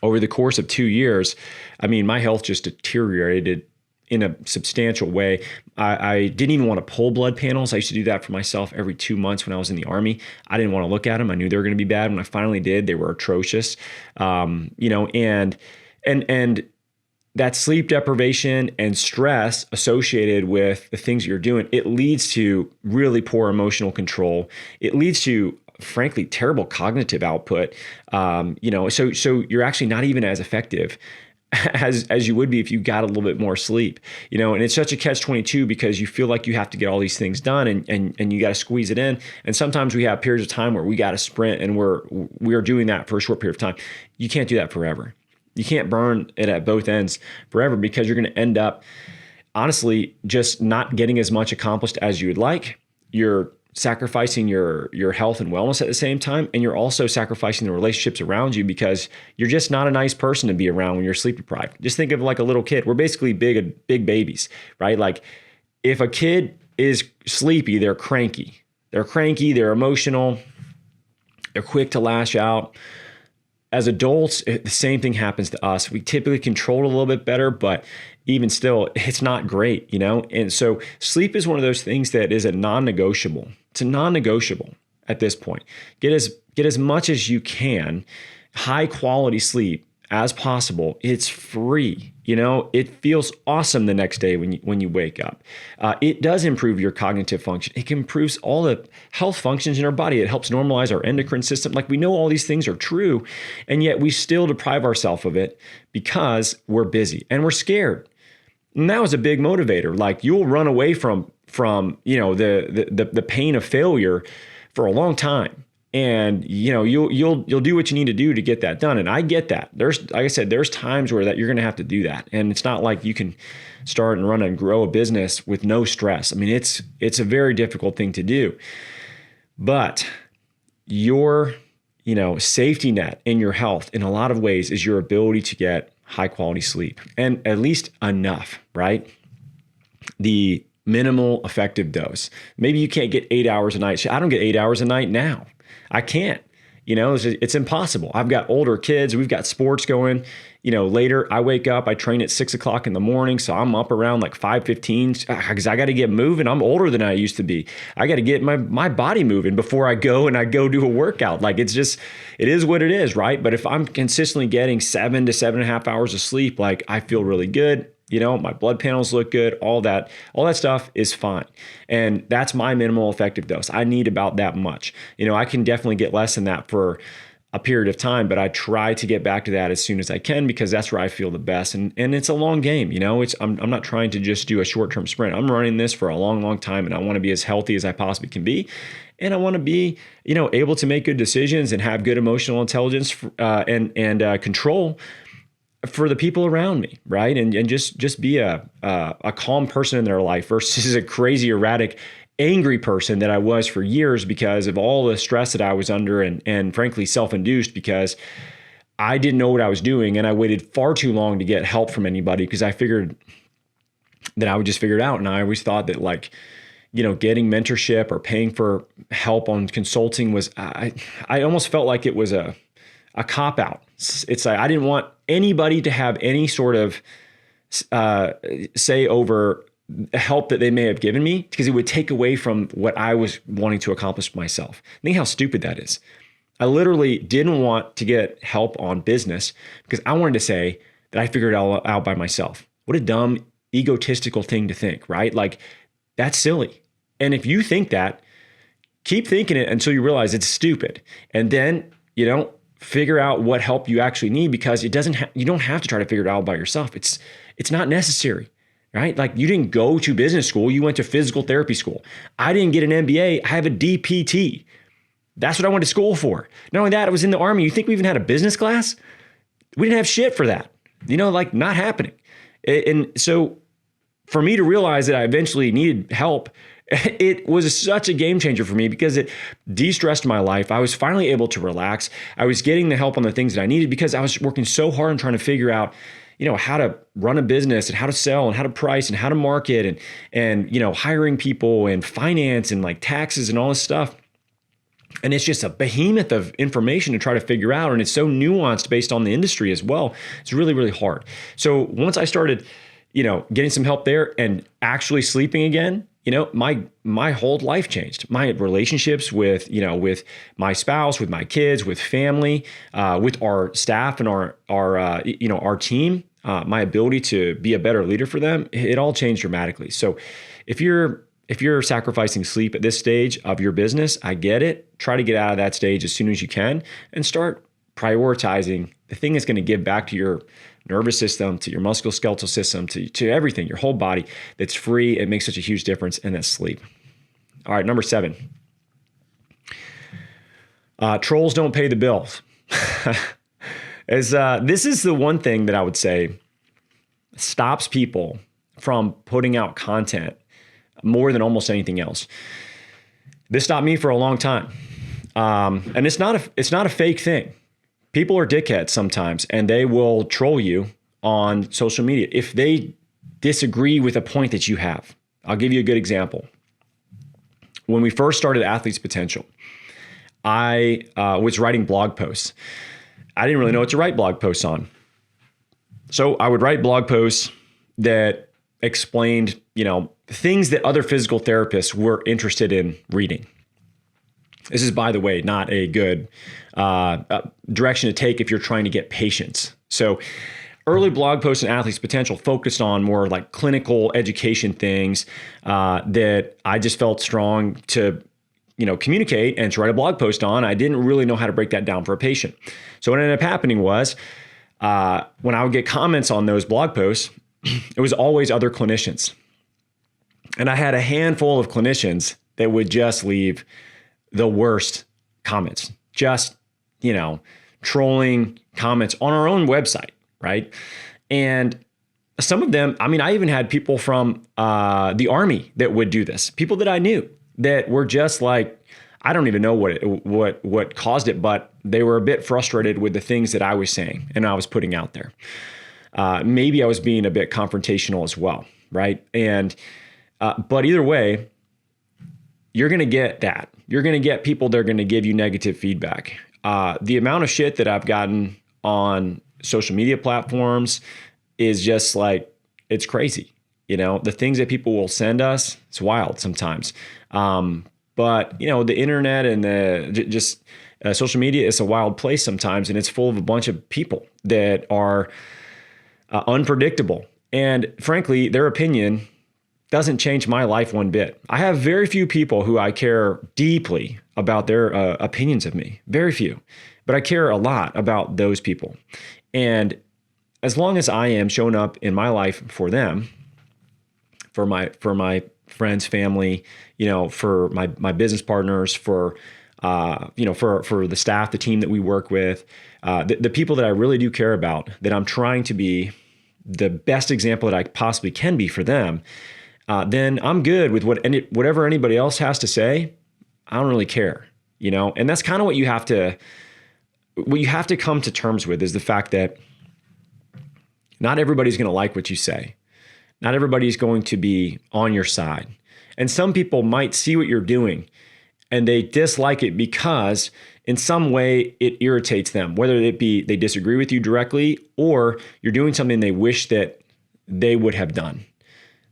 Over the course of 2 years, my health just deteriorated in a substantial way. I didn't even want to pull blood panels. I used to do that for myself every 2 months when I was in the Army. I didn't want to look at them. I knew they were going to be bad. When I finally did, they were atrocious. And that sleep deprivation and stress associated with the things you're doing, it leads to really poor emotional control. It leads to, frankly, terrible cognitive output. So you're actually not even as effective as you would be if you got a little bit more sleep, and it's such a catch-22 because you feel like you have to get all these things done and you got to squeeze it in. And sometimes we have periods of time where we got to sprint and we're doing that for a short period of time. You can't do that forever. You can't burn it at both ends forever because you're going to end up, honestly, just not getting as much accomplished as you would like. You're sacrificing your health and wellness at the same time, and you're also sacrificing the relationships around you because you're just not a nice person to be around when you're sleep deprived. Just think of like a little kid. We're basically big babies, right? Like if a kid is sleepy, they're cranky. They're emotional. They're quick to lash out. As adults, the same thing happens to us. We typically control it a little bit better, but even still, it's not great, And so sleep is one of those things that is a non-negotiable. It's a non-negotiable at this point. Get as much as you can, high quality sleep as possible. It's free. It feels awesome the next day when you wake up. It does improve your cognitive function. It improves all the health functions in our body. It helps normalize our endocrine system. Like, we know all these things are true, and yet we still deprive ourselves of it because we're busy and we're scared. And that was a big motivator. Like, you'll run away from the pain of failure for a long time. And you'll do what you need to do to get that done. And I get that. Like I said, there's times where that you're going to have to do that. And it's not like you can start and run and grow a business with no stress. It's a very difficult thing to do. But your safety net in your health in a lot of ways is your ability to get high quality sleep, and at least enough, right? The minimal effective dose. Maybe you can't get 8 hours a night. I don't get 8 hours a night now. I can't. It's impossible. I've got older kids. We've got sports going. Later I wake up, I train at 6 o'clock in the morning. So I'm up around like 5:15 because I got to get moving. I'm older than I used to be. I got to get my body moving before I go do a workout. Like, it is what it is, right? But if I'm consistently getting 7 to 7.5 hours of sleep, like, I feel really good. My blood panels look good. All that stuff is fine. And that's my minimal effective dose. I need about that much. I can definitely get less than that for a period of time, but I try to get back to that as soon as I can because that's where I feel the best. And it's a long game, I'm not trying to just do a short-term sprint. I'm running this for a long, long time, and I want to be as healthy as I possibly can be. And I want to be, able to make good decisions and have good emotional intelligence and control for the people around me, right? And just be a calm person in their life versus a crazy, erratic, angry person that I was for years because of all the stress that I was under and frankly self-induced because I didn't know what I was doing and I waited far too long to get help from anybody because I figured that I would just figure it out. And I always thought that getting mentorship or paying for help on consulting was, I almost felt like it was a cop out. It's like, I didn't want anybody to have any sort of say over help that they may have given me because it would take away from what I was wanting to accomplish myself. Think how stupid that is. I literally didn't want to get help on business because I wanted to say that I figured it all out by myself. What a dumb, egotistical thing to think, right? Like, that's silly. And if you think that, keep thinking it until you realize it's stupid. And then, figure out what help you actually need because you don't have to try to figure it out by yourself. It's not necessary. Right? Like, you didn't go to business school. You went to physical therapy school. I didn't get an MBA. I have a DPT. That's what I went to school for. Not only that, I was in the Army. You think we even had a business class? We didn't have shit for that. Not happening. And so for me to realize that I eventually needed help, it was such a game changer for me because it de-stressed my life. I was finally able to relax. I was getting the help on the things that I needed because I was working so hard on trying to figure out how to run a business and how to sell and how to price and how to market and hiring people and finance and like taxes and all this stuff. And it's just a behemoth of information to try to figure out. And it's so nuanced based on the industry as well. It's really, really hard. So once I started, getting some help there and actually sleeping again, my whole life changed. My relationships with my spouse, with my kids, with family, with our staff and our team, my ability to be a better leader for them, it all changed dramatically. So if you're sacrificing sleep at this stage of your business, I get it. Try to get out of that stage as soon as you can and start prioritizing the thing that's going to give back to your nervous system, to your musculoskeletal system, to everything, your whole body that's free. It makes such a huge difference, and that's sleep. All right, number 7. Trolls don't pay the bills. This is the one thing that I would say stops people from putting out content more than almost anything else. This stopped me for a long time. And it's not a fake thing. People are dickheads sometimes, and they will troll you on social media if they disagree with a point that you have. I'll give you a good example. When we first started Athletes Potential, I was writing blog posts. I didn't really know what to write blog posts on. So I would write blog posts that explained, things that other physical therapists were interested in reading. This is, by the way, not a good direction to take if you're trying to get patients. So early blog posts in Athletes Potential focused on more like clinical education things that I just felt strong to communicate and to write a blog post on. I didn't really know how to break that down for a patient. So what ended up happening was when I would get comments on those blog posts, it was always other clinicians. And I had a handful of clinicians that would just leave the worst comments, just, trolling comments on our own website, right? And some of them, I even had people from the Army that would do this, people that I knew that were just like, I don't even know what caused it, but they were a bit frustrated with the things that I was saying and I was putting out there. Maybe I was being a bit confrontational as well, right? And but either way, you're going to get that. You're going to get people that are going to give you negative feedback. The amount of shit that I've gotten on social media platforms is just like, it's crazy. The things that people will send us, it's wild sometimes. But the internet and the social media is a wild place sometimes, and it's full of a bunch of people that are unpredictable. And frankly, their opinion doesn't change my life one bit. I have very few people who I care deeply about their opinions of me. Very few. but I care a lot about those people. And as long as I am showing up in my life for them, for my friends, family, for my business partners, for the staff, the team that we work with, the people that I really do care about, that I'm trying to be the best example that I possibly can be for them, then I'm good with whatever anybody else has to say. I don't really care, and that's kind of what you have to come to terms with, is the fact that not everybody's going to like what you say. Not everybody's going to be on your side. And some people might see what you're doing and they dislike it because in some way it irritates them, whether it be they disagree with you directly or you're doing something they wish that they would have done,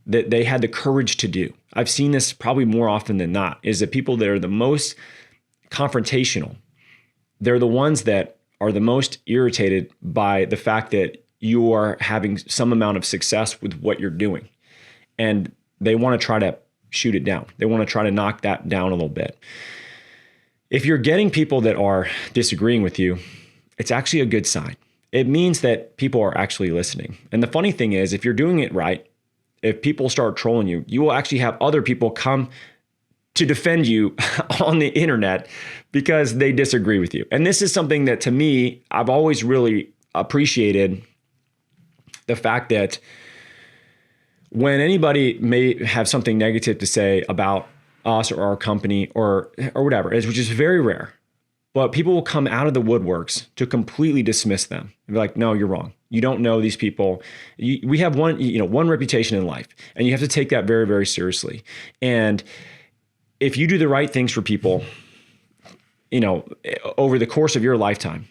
that they had the courage to do. I've seen this probably more often than not, is that people that are the most confrontational, they're the ones that are the most irritated by the fact that you are having some amount of success with what you're doing. And they want to try to shoot it down. They want to try to knock that down a little bit. If you're getting people that are disagreeing with you, it's actually a good sign. It means that people are actually listening. And the funny thing is, if you're doing it right, if people start trolling you, you will actually have other people come to defend you on the internet because they disagree with you. And this is something that, to me, I've always really appreciated, the fact that when anybody may have something negative to say about us or our company or whatever, which is very rare, but people will come out of the woodworks to completely dismiss them and be like, no, you're wrong. You don't know these people. We have one reputation in life, and you have to take that very, very seriously. And if you do the right things for people, over the course of your lifetime,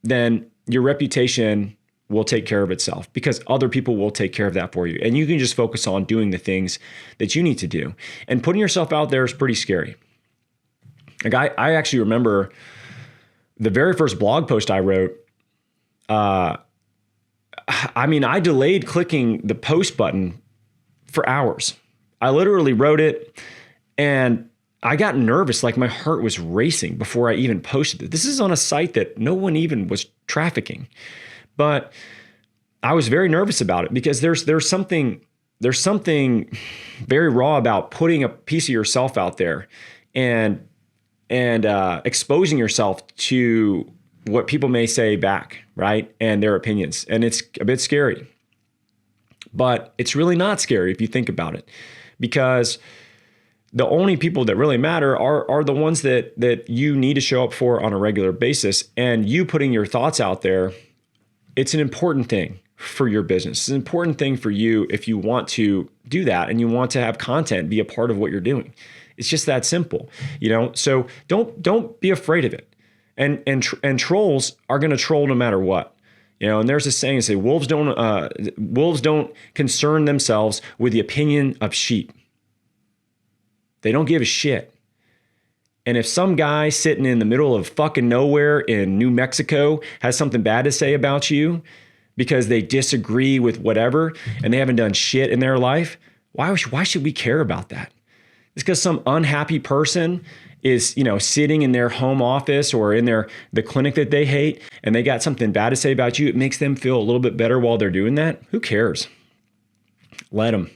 then your reputation will take care of itself, because other people will take care of that for you. And you can just focus on doing the things that you need to do. And putting yourself out there is pretty scary. Like I actually remember the very first blog post I wrote. I delayed clicking the post button for hours. I literally wrote it and I got nervous, like my heart was racing before I even posted it. This is on a site that no one even was trafficking. But I was very nervous about it because there's something very raw about putting a piece of yourself out there and exposing yourself to what people may say back, right? And their opinions. And it's a bit scary. But it's really not scary if you think about it, because the only people that really matter are the ones that you need to show up for on a regular basis. And you putting your thoughts out there, it's an important thing for your business. It's an important thing for you if you want to do that and you want to have content be a part of what you're doing. It's just that simple, So don't be afraid of it. And trolls are going to troll no matter what. And there's this saying that say wolves don't concern themselves with the opinion of sheep. They don't give a shit. And if some guy sitting in the middle of fucking nowhere in New Mexico has something bad to say about you because they disagree with whatever and they haven't done shit in their life, why should we care about that? It's because some unhappy person is, sitting in their home office or in the clinic that they hate and they got something bad to say about you. It makes them feel a little bit better while they're doing that. Who cares? Let them.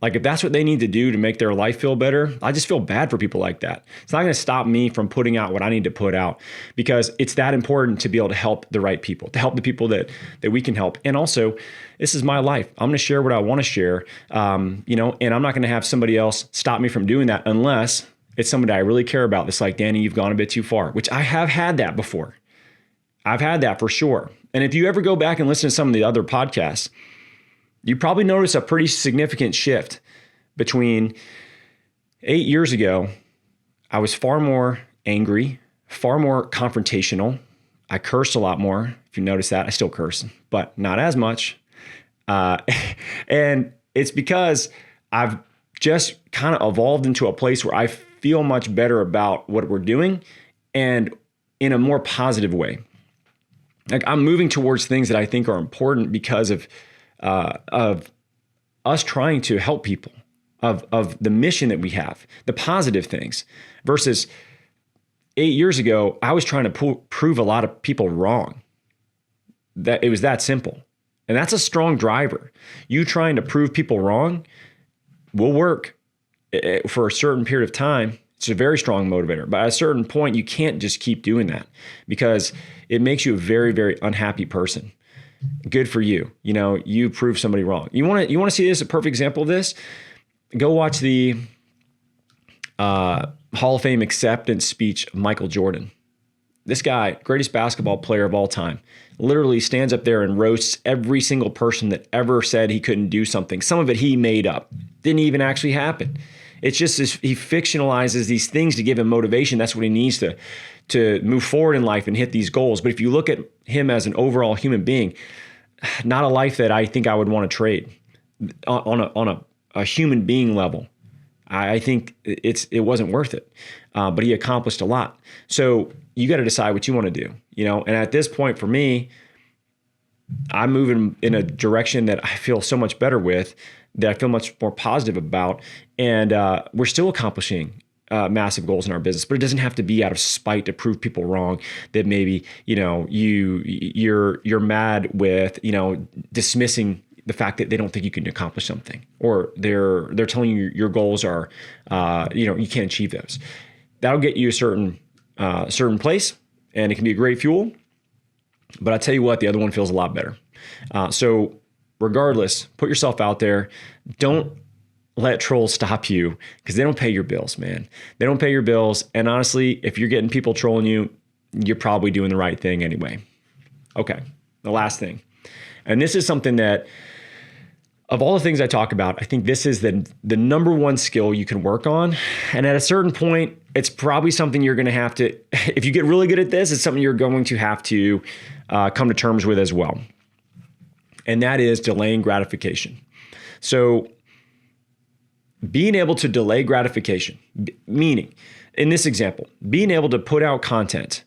Like if that's what they need to do to make their life feel better, I just feel bad for people like that. It's not going to stop me from putting out what I need to put out, because it's that important to be able to help the right people, to help the people that we can help. And also, this is my life. I'm going to share what I want to share, and I'm not going to have somebody else stop me from doing that unless it's somebody I really care about. It's like, Danny, you've gone a bit too far, which I have had that before. I've had that for sure. And if you ever go back and listen to some of the other podcasts, you probably notice a pretty significant shift between 8 years ago. I was far more angry, far more confrontational. I cursed a lot more. If you notice that, I still curse, but not as much. And it's because I've just kind of evolved into a place where I feel much better about what we're doing and in a more positive way. Like I'm moving towards things that I think are important because of us trying to help people, of the mission that we have, the positive things, versus 8 years ago, I was trying to prove a lot of people wrong. That it was that simple. And that's a strong driver. You trying to prove people wrong will work for a certain period of time. It's a very strong motivator. But at a certain point, you can't just keep doing that because it makes you a very, very unhappy person. Good for you. You prove somebody wrong. You want to see this, a perfect example of this? Go watch the Hall of Fame acceptance speech of Michael Jordan. This guy, greatest basketball player of all time, literally stands up there and roasts every single person that ever said he couldn't do something. Some of it he made up. Didn't even actually happen. It's just he fictionalizes these things to give him motivation. That's what he needs to move forward in life and hit these goals. But if you look at him as an overall human being, not a life that I think I would want to trade on a human being level. I think it wasn't worth it, but he accomplished a lot. So you got to decide what you want to do, And at this point, for me, I'm moving in a direction that I feel so much better with, that I feel much more positive about, and we're still accomplishing massive goals in our business. But it doesn't have to be out of spite to prove people wrong. That maybe you're mad with dismissing the fact that they don't think you can accomplish something, or they're telling you your goals are, you can't achieve those. That'll get you a certain place, and it can be a great fuel. But I tell you what, the other one feels a lot better. So regardless, put yourself out there. Don't let trolls stop you, because they don't pay your bills, man. They don't pay your bills. And honestly, if you're getting people trolling you, you're probably doing the right thing anyway. Okay, the last thing. And this is something that, of all the things I talk about, I think this is the number one skill you can work on. And at a certain point, it's probably something you're going to have to, if you get really good at this, it's something you're going to have to come to terms with as well. And that is delaying gratification. So being able to delay gratification, meaning in this example, being able to put out content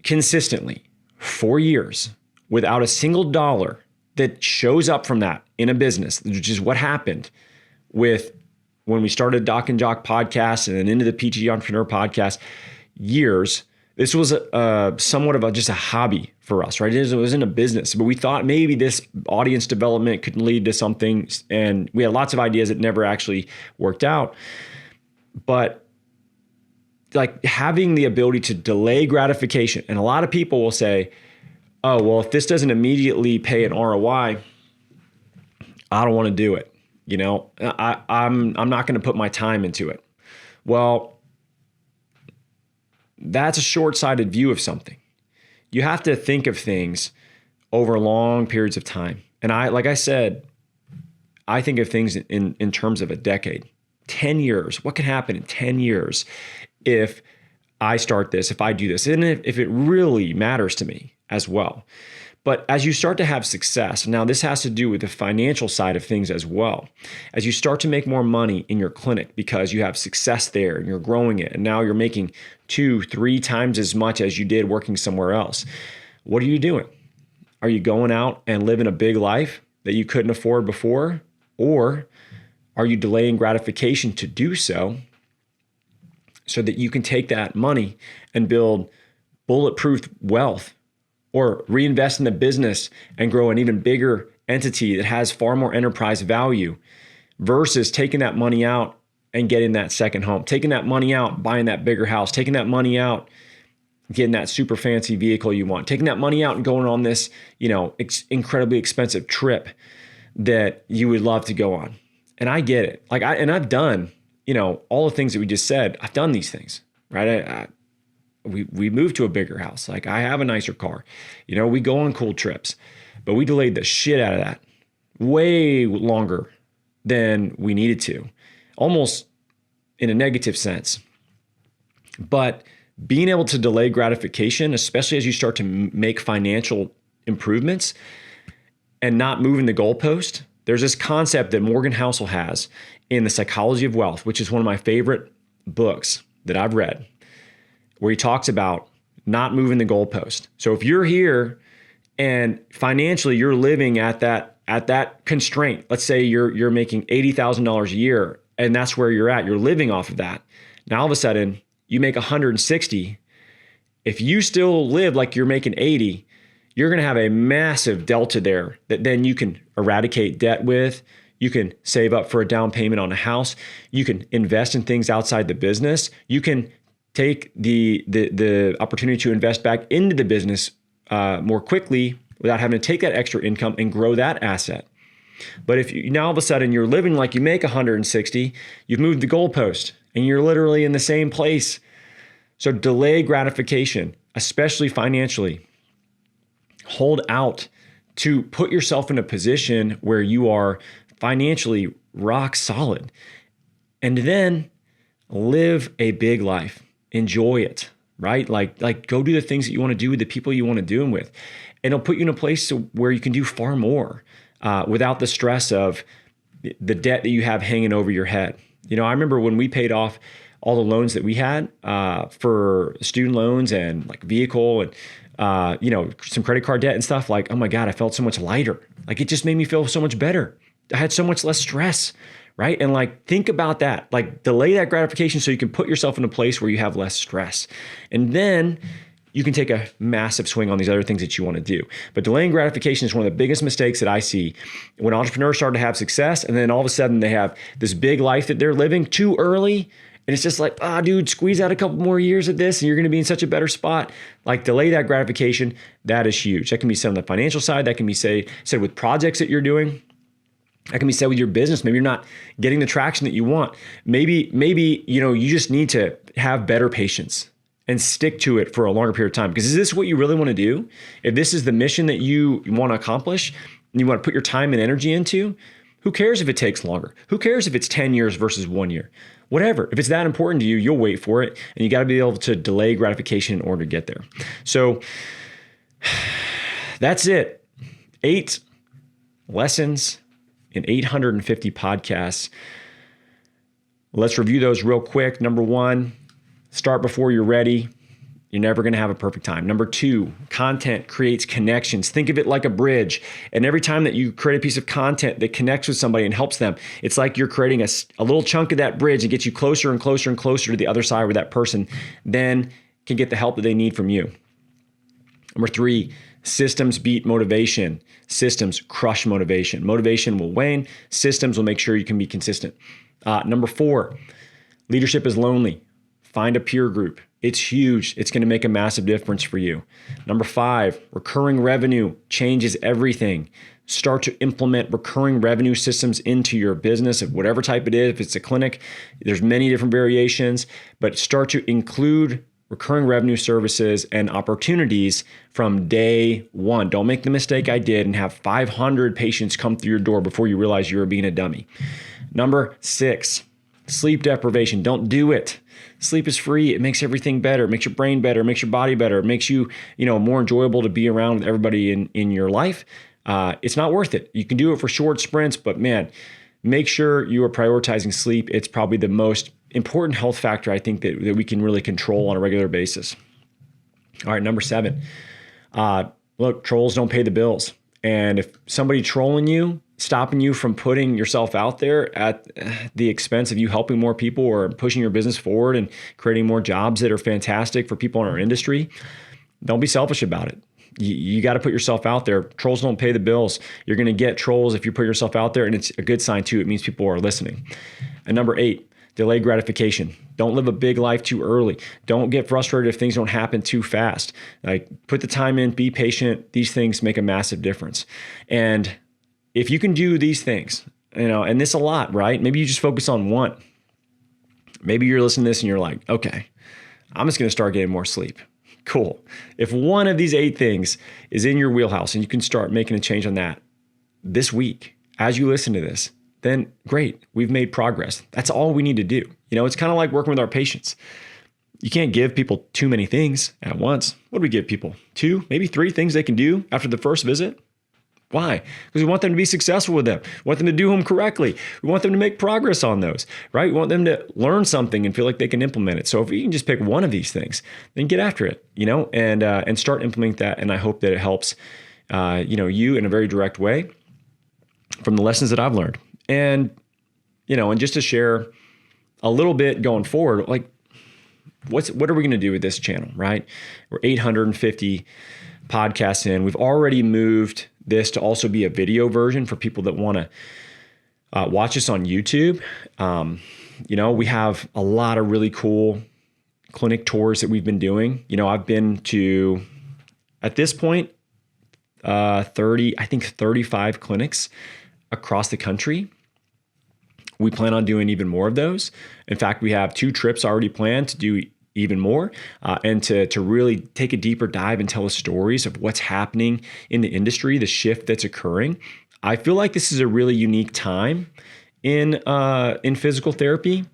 consistently for years without a single dollar that shows up from that in a business, which is what happened with when we started Doc and Jock podcast and then into the PG Entrepreneur podcast years. This was somewhat of just a hobby for us, right? It wasn't a business, but we thought maybe this audience development could lead to something. And we had lots of ideas that never actually worked out. But like having the ability to delay gratification, and a lot of people will say, oh, well, if this doesn't immediately pay an ROI, I don't want to do it. I'm not going to put my time into it. Well, that's a short-sighted view of something. You have to think of things over long periods of time. And like I said, I think of things in terms of a decade, 10 years. What can happen in 10 years if I start this, if I do this, and if it really matters to me as well. But as you start to have success, now this has to do with the financial side of things as well. As you start to make more money in your clinic because you have success there and you're growing it, and now you're making 2-3 times as much as you did working somewhere else. What are you doing? Are you going out and living a big life that you couldn't afford before? Or are you delaying gratification to do so that you can take that money and build bulletproof wealth, or reinvest in the business and grow an even bigger entity that has far more enterprise value, versus taking that money out and getting that second home, taking that money out, buying that bigger house, taking that money out, getting that super fancy vehicle you want, taking that money out and going on this, incredibly expensive trip that you would love to go on. And I get it. I've done, all the things that we just said. I've done these things, right? We moved to a bigger house. Like, I have a nicer car. We go on cool trips, but we delayed the shit out of that way longer than we needed to, almost in a negative sense. But being able to delay gratification, especially as you start to make financial improvements and not moving the goalpost, there's this concept that Morgan Housel has in The Psychology of Wealth, which is one of my favorite books that I've read, where he talks about not moving the goalpost. So if you're here and financially you're living at that constraint, let's say you're making $80,000 a year and that's where you're at, you're living off of that. Now all of a sudden you make 160, if you still live like you're making 80, you're going to have a massive delta there that then you can eradicate debt with. You can save up for a down payment on a house. You can invest in things outside the business. You can take the opportunity to invest back into the business more quickly without having to take that extra income and grow that asset. But if you, now all of a sudden you're living like you make 160, you've moved the goalpost and you're literally in the same place. So delay gratification, especially financially. Hold out to put yourself in a position where you are financially rock solid, and then live a big life. Enjoy it, right? Like go do the things that you want to do with the people you want to do them with. And it'll put you in a place where you can do far more without the stress of the debt that you have hanging over your head. You know, I remember when we paid off all the loans that we had for student loans and like vehicle and some credit card debt and stuff, like, oh my God, I felt so much lighter. Like it just made me feel so much better. I had so much less stress, right? And like, think about that, like delay that gratification so you can put yourself in a place where you have less stress. And then you can take a massive swing on these other things that you want to do. But delaying gratification is one of the biggest mistakes that I see when entrepreneurs start to have success. And then all of a sudden they have this big life that they're living too early. And it's just like, dude, squeeze out a couple more years of this and you're going to be in such a better spot. Like delay that gratification. That is huge. That can be said on the financial side. That can be said with projects that you're doing. That can be said with your business. Maybe you're not getting the traction that you want. Maybe, you just need to have better patience and stick to it for a longer period of time. Because is this what you really want to do? If this is the mission that you want to accomplish and you want to put your time and energy into, who cares if it takes longer? Who cares if it's 10 years versus 1 year? Whatever. If it's that important to you, you'll wait for it. And you got to be able to delay gratification in order to get there. So that's it. 8 lessons in 850 podcasts. Let's review those real quick. Number 1, start before you're ready. You're never going to have a perfect time. Number 2, content creates connections. Think of it like a bridge. And every time that you create a piece of content that connects with somebody and helps them, it's like you're creating a little chunk of that bridge and gets you closer and closer and closer to the other side where that person then can get the help that they need from you. Number 3, systems beat motivation. Systems crush motivation. Motivation will wane. Systems will make sure you can be consistent. Number 4, leadership is lonely. Find a peer group. It's huge. It's going to make a massive difference for you. Number 5, recurring revenue changes everything. Start to implement recurring revenue systems into your business of whatever type it is. If it's a clinic, there's many different variations, but start to include recurring revenue services and opportunities from day one. Don't make the mistake I did and have 500 patients come through your door before you realize you were being a dummy. Number 6, sleep deprivation. Don't do it. Sleep is free. It makes everything better. It makes your brain better. It makes your body better. It makes you, more enjoyable to be around with everybody in your life. It's not worth it. You can do it for short sprints, but man, make sure you are prioritizing sleep. It's probably the most important health factor I think that we can really control on a regular basis. All right, number 7. Look, trolls don't pay the bills. And if somebody trolling you, stopping you from putting yourself out there at the expense of you helping more people or pushing your business forward and creating more jobs that are fantastic for people in our industry, don't be selfish about it. You got to put yourself out there. Trolls don't pay the bills. You're going to get trolls if you put yourself out there, and it's a good sign too. It means people are listening. And number 8, delay gratification. Don't live a big life too early. Don't get frustrated if things don't happen too fast. Like, put the time in, be patient. These things make a massive difference. And if you can do these things, and this a lot, right? Maybe you just focus on one. Maybe you're listening to this and you're like, okay, I'm just going to start getting more sleep. Cool. If one of these 8 things is in your wheelhouse and you can start making a change on that this week as you listen to this, then great. We've made progress. That's all we need to do. It's kind of like working with our patients. You can't give people too many things at once. What do we give people? 2, maybe 3 things they can do after the first visit? Why? Because we want them to be successful with them. We want them to do them correctly. We want them to make progress on those, right? We want them to learn something and feel like they can implement it. So if you can just pick one of these things, then get after it, and start implementing that. And I hope that it helps, you in a very direct way from the lessons that I've learned. And, and just to share a little bit going forward, like, what are we going to do with this channel, right? We're 850 podcasts in. We've already moved this to also be a video version for people that want to watch us on YouTube. We have a lot of really cool clinic tours that we've been doing. I've been to, at this point, 35 clinics across the country. We plan on doing even more of those. In fact, we have 2 trips already planned to do even more and to really take a deeper dive and tell us stories of what's happening in the industry, the shift that's occurring. I feel like this is a really unique time in physical therapy.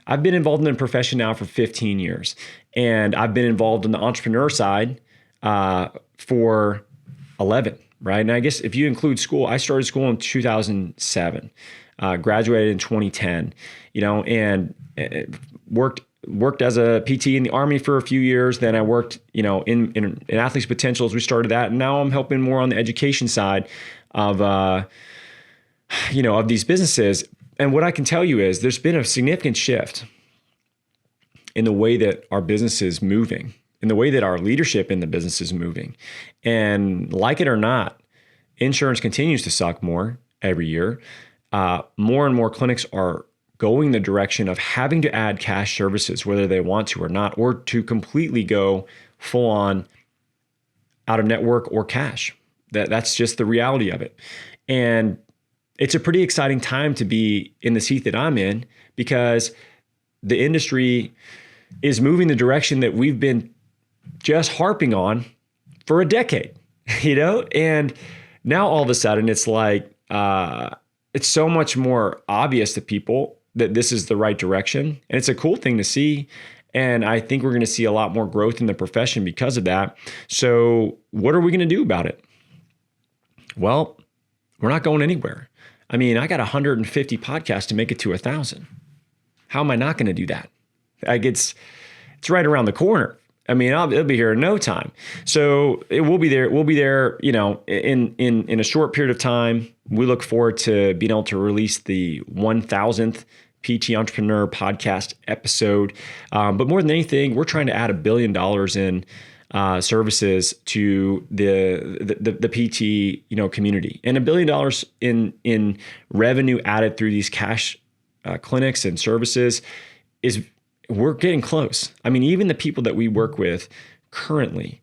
I've been involved in the profession now for 15 years, and I've been involved in the entrepreneur side for 11, right? And I guess if you include school, I started school in 2007. Graduated in 2010, and worked as a PT in the Army for a few years. Then I worked, in Athletes Potentials. We started that, and now I'm helping more on the education side of, of these businesses. And what I can tell you is there's been a significant shift in the way that our business is moving, in the way that our leadership in the business is moving. And like it or not, insurance continues to suck more every year. More and more clinics are going the direction of having to add cash services, whether they want to or not, or to completely go full on out of network or cash. That's just the reality of it. And it's a pretty exciting time to be in the seat that I'm in, because the industry is moving the direction that we've been just harping on for a decade, and now all of a sudden it's like, it's so much more obvious to people that this is the right direction. And it's a cool thing to see. And I think we're going to see a lot more growth in the profession because of that. So what are we going to do about it? Well, we're not going anywhere. I got 150 podcasts to make it to 1,000. How am I not going to do that? It's right around the corner. It'll be here in no time. So it will be there. We'll be there, in a short period of time. We look forward to being able to release the 1,000th PT Entrepreneur podcast episode. But more than anything, we're trying to add $1 billion in services to the PT community, and $1 billion in revenue added through these cash clinics and services is. We're getting close. Even the people that we work with currently,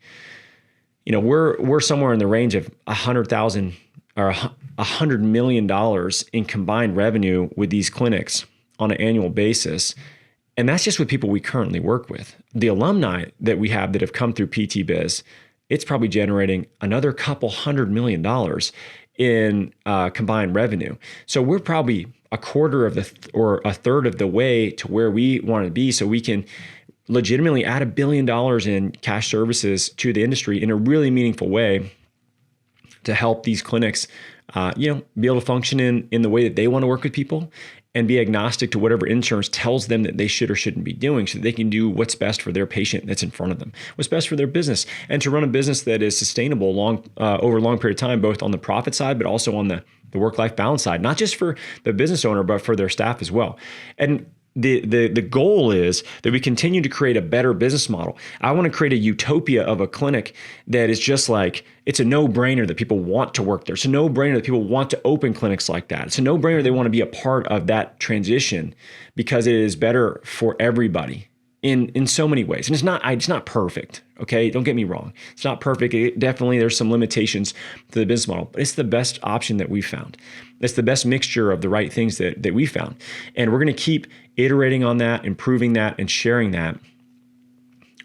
we're somewhere in the range of 100,000 or $100 million in combined revenue with these clinics on an annual basis. And that's just with people we currently work with. The alumni that we have that have come through PT Biz, it's probably generating another couple $100 million in combined revenue. So we're probably a quarter of or a third of the way to where we want to be, so we can legitimately add $1 billion in cash services to the industry in a really meaningful way to help these clinics, be able to function in the way that they want to work with people, and be agnostic to whatever insurance tells them that they should or shouldn't be doing, so that they can do what's best for their patient that's in front of them, what's best for their business, and to run a business that is sustainable over a long period of time, both on the profit side, but also on the work-life balance side, not just for the business owner, but for their staff as well. And the goal is that we continue to create a better business model. I want to create a utopia of a clinic that is just like, it's a no-brainer that people want to work there. It's a no-brainer that people want to open clinics like that. It's a no-brainer they want to be a part of that transition, because it is better for everybody in so many ways. And it's not perfect. Okay. Don't get me wrong. It's not perfect. Definitely there's some limitations to the business model, but it's the best option that we've found. It's the best mixture of the right things that we found. And we're going to keep iterating on that, improving that, and sharing that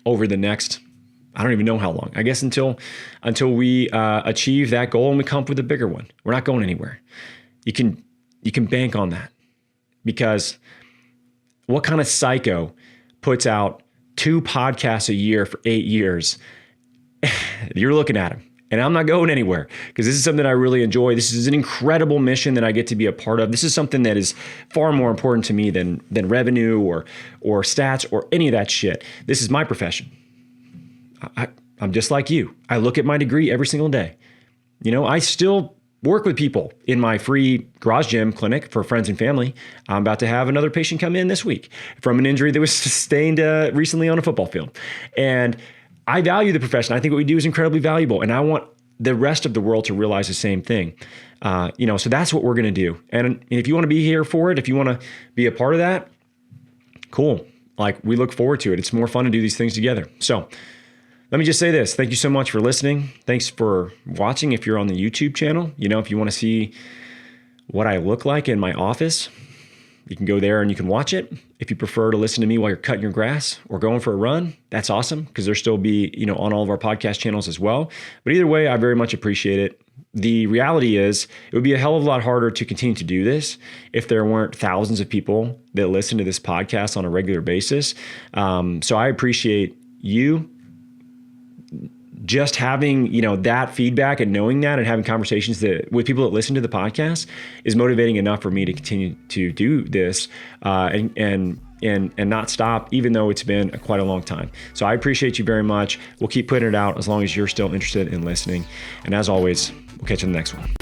over the next, I don't even know how long, I guess until we achieve that goal and we come up with a bigger one. We're not going anywhere. You can bank on that, because what kind of psycho puts out 2 podcasts a year for 8 years? You're looking at him. And I'm not going anywhere, because this is something I really enjoy. This is an incredible mission that I get to be a part of. This is something that is far more important to me than revenue or stats or any of that shit. This is my profession. I'm just like you. I look at my degree every single day. I still work with people in my free garage gym clinic for friends and family. I'm about to have another patient come in this week from an injury that was sustained recently on a football field. And I value the profession. I think what we do is incredibly valuable. And I want the rest of the world to realize the same thing. So that's what we're going to do. And if you want to be here for it, if you want to be a part of that, cool. Like, we look forward to it. It's more fun to do these things together. So let me just say this. Thank you so much for listening. Thanks for watching. If you're on the YouTube channel, if you want to see what I look like in my office, you can go there and you can watch it. If you prefer to listen to me while you're cutting your grass or going for a run, that's awesome, because there'll still be, on all of our podcast channels as well. But either way, I very much appreciate it. The reality is, it would be a hell of a lot harder to continue to do this if there weren't thousands of people that listen to this podcast on a regular basis. So I appreciate you just having, that feedback and knowing that, and having conversations with people that listen to the podcast is motivating enough for me to continue to do this and not stop, even though it's been quite a long time. So I appreciate you very much. We'll keep putting it out as long as you're still interested in listening. And as always, we'll catch you in the next one.